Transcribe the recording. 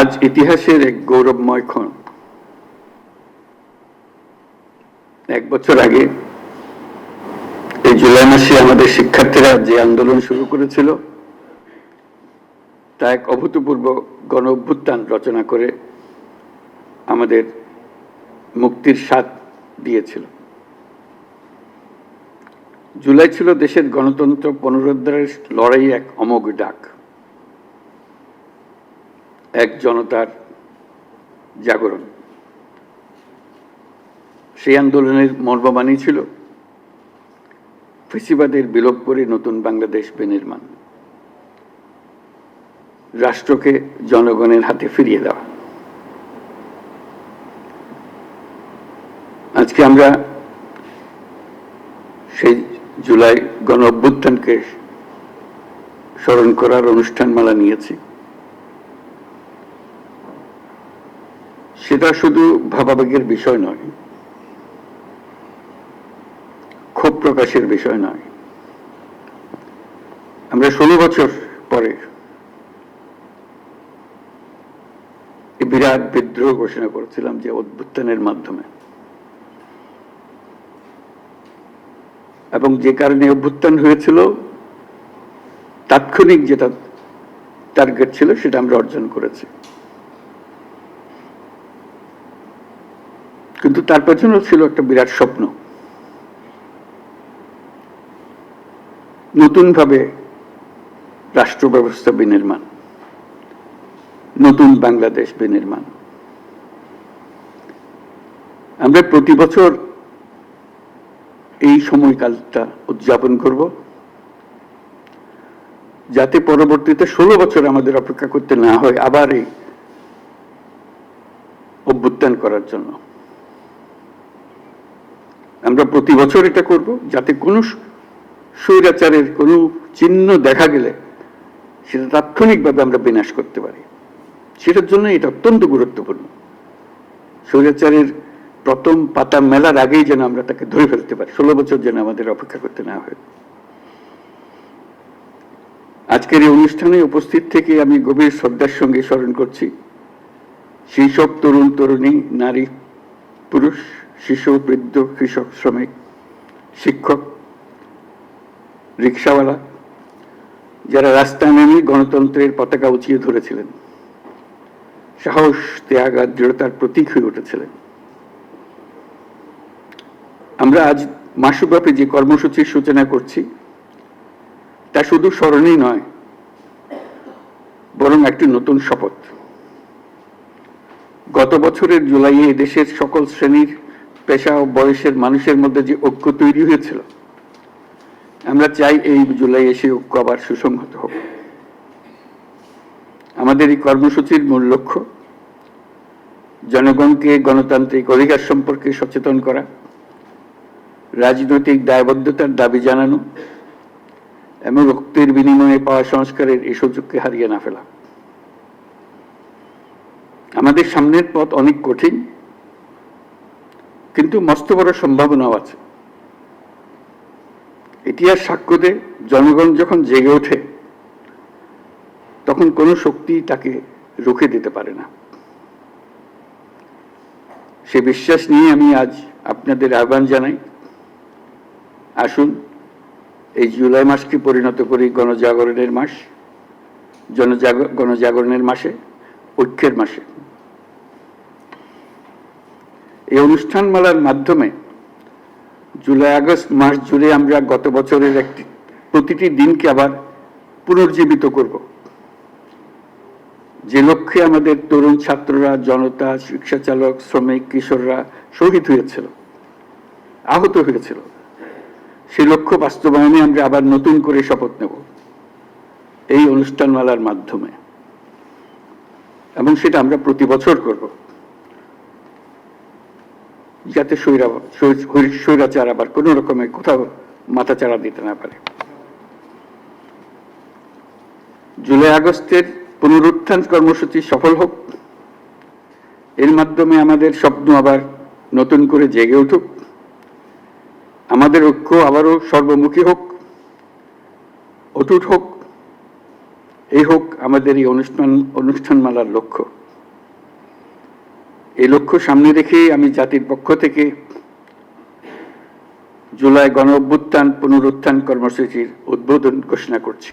আজ ইতিহাসের এক গৌরবময় ক্ষণ। 1 বছর আগে এই জুলাই মাসে আমাদের শিক্ষার্থীরা যে আন্দোলন শুরু করেছিল তা এক অভূতপূর্ব গণ অভ্যুত্থান রচনা করে আমাদের মুক্তির স্বাদ দিয়েছিল। জুলাই ছিল দেশের গণতন্ত্র পুনরুদ্ধারের লড়াই এক অমোঘ ডাক, এক জনতার জাগরণ। সেই আন্দোলনের মর্মবাণী ছিল ফ্যাসিবাদের বিলোপ করে নতুন বাংলাদেশ বিনির্মাণ, রাষ্ট্রকে জনগণের হাতে ফিরিয়ে দেওয়া। আজকে আমরা সেই জুলাই গণ অভ্যুত্থানকে স্মরণ করার অনুষ্ঠানমালা নিয়েছি। সেটা শুধু ভাবাবেগের বিষয় নয়, ক্ষোভ প্রকাশের বিষয় নয়। আমরা 16 বছর পরে বিরাট বিদ্রোহ ঘোষণা করেছিলাম যে অভ্যুত্থানের মাধ্যমে, এবং যে কারণে অভ্যুত্থান হয়েছিল তাৎক্ষণিক যেটা টার্গেট ছিল সেটা আমরা অর্জন করেছি। কিন্তু তার পেছনেও ছিল একটা বিরাট স্বপ্ন, নতুনভাবে রাষ্ট্র ব্যবস্থা বিনির্মাণ, নতুন বাংলাদেশ বিনির্মাণ। আমরা প্রতি বছর এই সময়কালটা উদযাপন করব, যাতে পরবর্তীতে 16 বছর আমাদের অপেক্ষা করতে না হয় আবার এই অভ্যুত্থান করার জন্য। আমরা প্রতি বছর এটা করব, যাতে কোনো স্বৈরাচারের কোনো চিহ্ন দেখা গেলে সেটা তাৎক্ষণিকভাবে আমরা বিনাশ করতে পারি। সেটার জন্য এটা অত্যন্ত গুরুত্বপূর্ণ। স্বৈরাচারের প্রথম পাতা মেলার আগেই যেন আমরা তাকে ধরে ফেলতে পারি, 16 বছর যেন আমাদের অপেক্ষা করতে না হয়। আজকের এই অনুষ্ঠানে উপস্থিত থেকে আমি গভীর শ্রদ্ধার সঙ্গে স্মরণ করছি সেই সব তরুণ তরুণী, নারী পুরুষ, শিশু, বৃদ্ধ, কৃষক, শ্রমিক, শিক্ষক, রিক্সাওয়ালা, যারা রাস্তায় নেমে গণতন্ত্রের পতাকা উঁচিয়ে ধরেছিলেন, সাহস, ত্যাগ আর দৃঢ়তার প্রতীক হয়ে উঠেছিলেন। আমরা আজ মাসব্যাপী যে কর্মসূচির সূচনা করছি তা শুধু স্মরণই নয়, বরং একটি নতুন শপথ। গত বছরের জুলাইয়ে দেশের সকল শ্রেণীর, পেশা ও বয়সের মানুষের মধ্যে যে ঐক্য তৈরি হয়েছিল, আমরা চাই এই জুলাইয়ে সেই ঐক্য আবার সুসংহত হোক। আমাদের এই কর্মসূচির মূল লক্ষ্য জনগণকে গণতান্ত্রিক অধিকার সম্পর্কে সচেতন করা, রাজনৈতিক দায়বদ্ধতার দাবি জানানো এবং রক্তের বিনিময়ে পাওয়া সংস্কারের এই সুযোগকে হারিয়ে না ফেলা। আমাদের সামনের পথ অনেক কঠিন, কিন্তু মস্ত বড় সম্ভাবনাও আছে। ইতিহাস সাক্ষ্য দেয়, জনগণ যখন জেগে ওঠে তখন কোনো শক্তি তাকে রুখে দিতে পারে না। সে বিশ্বাস নিয়ে আমি আজ আপনাদের আহ্বান জানাই, আসুন এই জুলাই মাসকে পরিণত করি গণজাগরণের মাস, গণজাগরণের মাসে, ঐক্যের মাসে। এই অনুষ্ঠানমালার মাধ্যমে জুলাই আগস্ট মাস জুড়ে আমরা গত বছরের প্রতিটি দিনকে আবার পুনর্জীবিত করব, যে লক্ষ্যে আমাদের তরুণ ছাত্ররা, জনতা, রিক্সা চালক, শ্রমিক, কিশোররা শহীদ হয়েছিল, আহত হয়েছিল। সেই লক্ষ্য বাস্তবায়নে আমরা আবার নতুন করে শপথ নেব এই অনুষ্ঠানমালার মাধ্যমে, এবং সেটা আমরা প্রতি বছর করব, যাতে স্বৈরাচার আবার কোনো রকমের কোথাও মাথাচাড়া দিতে না পারে। জুলাই আগস্টের পুনরুত্থান কর্মসূচি সফল হোক, এর মাধ্যমে আমাদের স্বপ্ন আবার নতুন করে জেগে উঠুক, আমাদের ঐক্য আবারও সর্বমুখী হোক, অটুট হোক। এই হোক আমাদের এই অনুষ্ঠানমালার লক্ষ্য। এই লক্ষ্য সামনে রেখে আমি জাতির পক্ষ থেকে জুলাই গণ অভ্যুত্থান পুনরুত্থান কর্মসূচির উদ্বোধন ঘোষণা করছি।